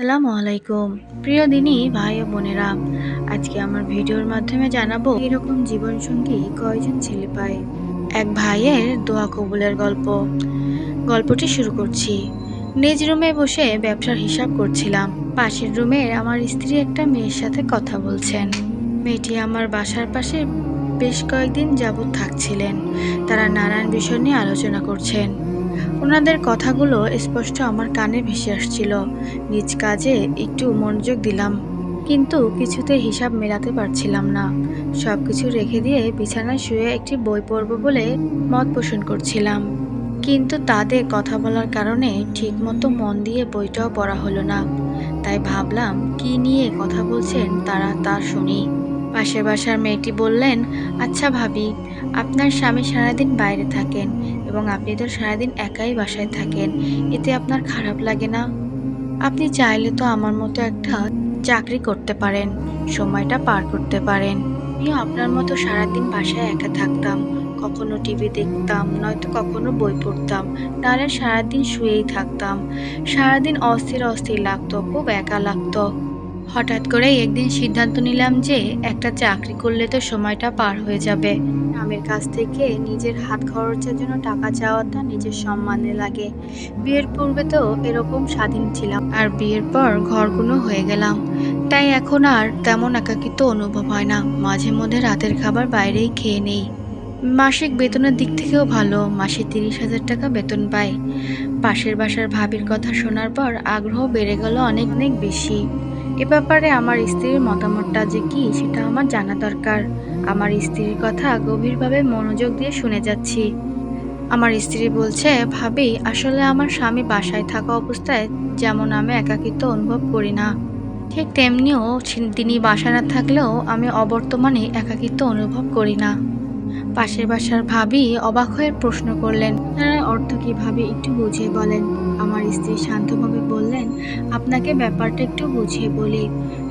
আসসালামু আলাইকুম। প্রিয় দিনী ভাই ও বোনেরা, আজকে আমার ভিডিওর মাধ্যমে জানাবো এরকম জীবনসঙ্গী কয়জন ছেলে পায়। এক ভাইয়ের দোয়া কবুলের গল্প। গল্পটি শুরু করছি। নিজ রুমে বসে ব্যবসার হিসাব করছিলাম। পাশের রুমে আমার স্ত্রী একটা মেয়ের সাথে কথা বলছেন। মেয়েটি আমার বাসার পাশে বেশ কয়েকদিন যাবৎ থাকছিলেন। তারা নানান বিষয় নিয়ে আলোচনা করছেন। ওনাদের কথাগুলো স্পষ্ট আমার কানে ভেসে আসছিল। নিজ কাজে একটু মনোযোগ দিলাম, কিন্তু কিছুতেই হিসাব মেলাতে পারছিলাম না। সবকিছু রেখে দিয়ে বিছানায় শুয়ে একটি বই পড়ব বলে মত পোষণ করছিলাম, কিন্তু তাদের কথা বলার কারণে ঠিকমতো মন দিয়ে বইটাও পড়া হলো না। তাই ভাবলাম কি নিয়ে কথা বলছেন তারা, তা শুনি। পাশের বাসার মেয়েটি বললেন, আচ্ছা ভাবি, আপনার স্বামী সারাদিন বাইরে থাকেন এবং আপনি তো সারাদিন একাই বাসায় থাকেন, এতে আপনার খারাপ লাগে না? আপনি চাইলে তো আমার মতো একটা চাকরি করতে পারেন, সময়টা পার করতে পারেন। আমিও আপনার মতো সারাদিন বাসায় একা থাকতাম, কখনো টিভি দেখতাম, নয়তো কখনো বই পড়তাম, নাহলে সারাদিন শুয়েই থাকতাম। সারাদিন অস্থির অস্থির লাগতো, খুব একা লাগতো। হঠাৎ করেই একদিন সিদ্ধান্ত নিলাম যে একটা চাকরি করলে তো সময়টা পার হয়ে যাবে। স্বামীর কাছ থেকে নিজের হাত খরচের জন্য টাকা চাওয়াটা নিজের সম্মানে লাগে। বিয়ের পূর্বে তো এরকম স্বাধীন ছিলাম, আর বিয়ের পর ঘরকুনো হয়ে গেলাম। তাই এখন আর তেমন একাকিত্ব অনুভব হয় না। মাঝে মধ্যে রাতের খাবার বাইরেই খেয়ে নেই। মাসিক বেতনের দিক থেকেও ভালো, মাসে 30,000 টাকা বেতন পাই। পাশের বাসার ভাবির কথা শোনার পর আগ্রহ বেড়ে গেল অনেক অনেক বেশি। এ ব্যাপারে আমার স্ত্রীর মতামতটা যে কি সেটা আমার জানা দরকার। আমার স্ত্রীর কথা গভীরভাবে মনোযোগ দিয়ে শুনে যাচ্ছি। আমার স্ত্রী বলছে, ভাবি, আসলে আমার স্বামী বাসায় থাকা অবস্থায় যেমন আমি একাকিত্ব অনুভব করি না, ঠিক তেমনিও তিনি বাসায় না থাকলেও আমি অবর্তমানে একাকিত্ব অনুভব করি না। পাশের বাসার ভাবি অবাক হয়ে প্রশ্ন করলেন, তার অর্থ কি ভাবি, একটু বুঝিয়ে বলেন। আমার স্ত্রী শান্তভাবে বললেন, আপনাকে ব্যাপারটা একটু বুঝিয়ে বলি।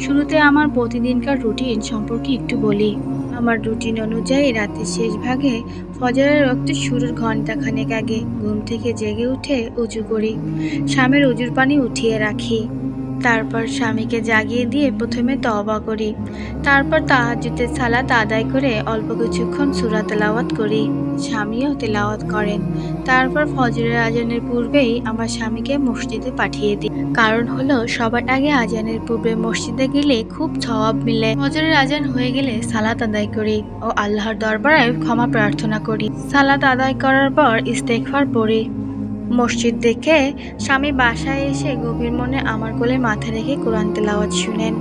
শুরুতে আমার প্রতিদিনকার রুটিন সম্পর্কে একটু বলি। আমার রুটিন অনুযায়ী রাতের শেষ ভাগে ফজরের রক্ত শুরুর ঘন্টাখানেক আগে ঘুম থেকে জেগে উঠে উজু করি। স্বামীর উজুর পানি উঠিয়ে রাখি। তারপর স্বামীকে জাগিয়ে দিয়ে প্রথমে তওবা করি। তারপর তাহাজ্জুদের সালাত আদায় করে অল্প কিছুক্ষণ সূরা তেলাওয়াত করি। স্বামীও তেলাওয়াত করেন। তারপর ফজরের আজানের পূর্বেই আমার স্বামীকে মসজিদে পাঠিয়ে দিই। কারণ হলো, সবার আগে আজানের পূর্বে মসজিদে গেলে খুব সওয়াব মিলে। ফজরের আজান হয়ে গেলে সালাত আদায় করি ও আল্লাহর দরবারে ক্ষমা প্রার্থনা করি। সালাত আদায় করার পর ইস্তেগফার পড়ি। মসজিদ দেখে স্বামী বাসায় এসে গভীর মনে আমার কোলে মাথা রেখে কোরআন তেলাওয়াত শুনেন।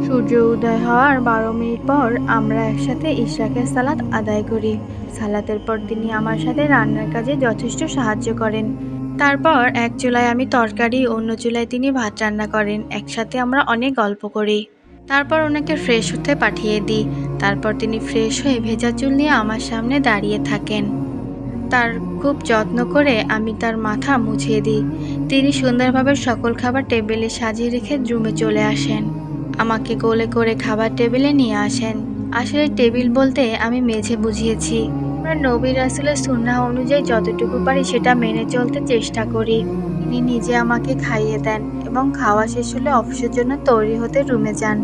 সূর্য উদয় হওয়ার 12 মিনিট পর আমরা একসাথে ইশরাকের সালাত আদায় করি। সালাতের পর তিনি আমার সাথে রান্নার কাজে যথেষ্ট সাহায্য করেন। তারপর এক চুলায় আমি তরকারি, অন্য চুলায় তিনি ভাত রান্না করেন। একসাথে আমরা অনেক গল্প করি। তারপর ওনাকে ফ্রেশ হতে পাঠিয়ে দিই। তারপর তিনি ফ্রেশ হয়ে ভেজা চুল নিয়ে আমার সামনে দাঁড়িয়ে থাকেন। তার খুব যত্ন করে আমি তার মাথা মুছিয়ে দিই। তিনি সুন্দরভাবে সকল খাবার টেবিলে সাজিয়ে রেখে রুমে চলে আসেন। আমাকে কোলে করে খাবার টেবিলে নিয়ে আসেন। আসলে টেবিল বলতে আমি মেঝে বুঝিয়েছি। আমরা নবী রাসূলের সুন্নাহ অনুযায়ী যতটুকু পারি সেটা মেনে চলতে চেষ্টা করি। তিনি নিজে আমাকে খাইয়ে দেন এবং খাওয়া শেষ হলে অফিসের জন্য তৈরি হতে রুমে যান।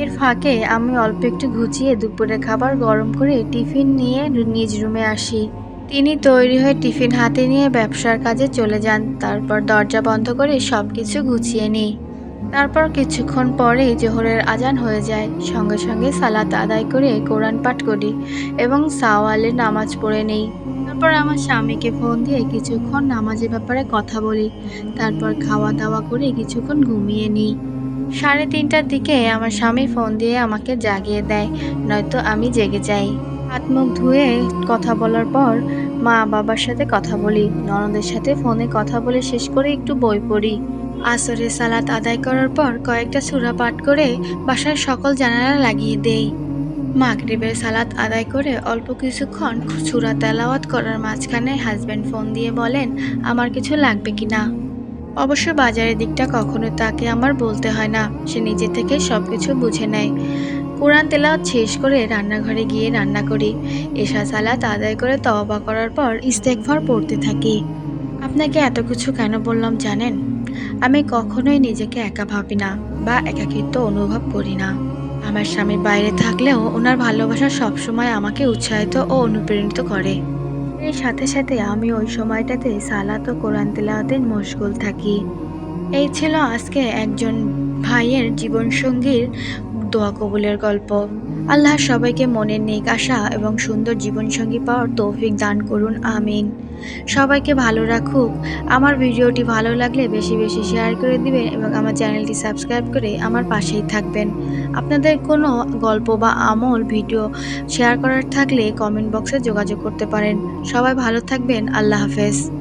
এর ফাঁকে আমি অল্প একটু ঘুচিয়ে দুপুরের খাবার গরম করে টিফিন নিয়ে নিজ রুমে আসি। তিনি তৈরি হয়ে টিফিন হাতে নিয়ে ব্যবসার কাজে চলে যান। তারপর দরজা বন্ধ করে সবকিছু গুছিয়ে নিই। তারপর কিছুক্ষণ পরেই জোহরের আজান হয়ে যায়। সঙ্গে সঙ্গে সালাত আদায় করে কোরআন পাঠ করি এবং সাওয়ালের নামাজ পড়ে নেই। তারপর আমার স্বামীকে ফোন দিয়ে কিছুক্ষণ নামাজের ব্যাপারে কথা বলি। তারপর খাওয়া দাওয়া করে কিছুক্ষণ ঘুমিয়ে নিই। 3:30টার দিকে আমার স্বামী ফোন দিয়ে আমাকে জাগিয়ে দেয়, নয়তো আমি জেগে যাই। হাত মুখ ধুয়ে কথা বলার পর মা বাবার সাথে কথা বলি। ননদের সাথে ফোনে কথা বলে শেষ করে একটু বই পড়ি। আসরের সালাত আদায় করার পর কয়েকটা সূরা পাঠ করে বাসার সকল জানালা লাগিয়ে দেই। মাগরিবের সালাত আদায় করে অল্প কিছুক্ষণ সূরা তেলাওয়াত করার মাঝখানে হাজবেন্ড ফোন দিয়ে বলেন, আমার কিছু লাগবে কিনা। অবশ্য বাজারের দিকটা কখনো তাকে আমার বলতে হয় না, সে নিজে থেকে সবকিছু বুঝে নেয়। কোরআন তেলাওয়াত শেষ করে রান্নাঘরে গিয়ে রান্না করি। এশা সালাত আদায় করে তওবা করার পর ইস্তেগফার পড়তে থাকি। আপনাকে এত কিছু কেন বললাম জানেন? আমি কখনোই নিজেকে একা ভাবি না বা একাকিত্ব অনুভব করি না। আমার স্বামী বাইরে থাকলেও ওনার ভালোবাসা সবসময় আমাকে উৎসাহিত ও অনুপ্রাণিত করে। এর সাথে সাথে আমি ওই সময়টাতে সালাত ও কোরআন তেলাওয়াতে মশগুল থাকি। এই ছিল আজকে একজন ভাইয়ের জীবনসঙ্গীর দোয়া কবুলের গল্প। আল্লাহ সবাইকে মনের নেক আশা এবং সুন্দর জীবনসঙ্গী পাওয়ার তৌফিক দান করুন, আমিন। সবাইকে ভালো রাখুক। আমার ভিডিওটি ভালো লাগলে বেশি বেশি শেয়ার করে দিবেন এবং আমার চ্যানেলটি সাবস্ক্রাইব করে আমার পাশেই থাকবেন। আপনাদের কোনো গল্প বা আমল ভিডিও শেয়ার করার থাকলে কমেন্ট বক্সে যোগাযোগ করতে পারেন। সবাই ভালো থাকবেন। আল্লাহ হাফেজ।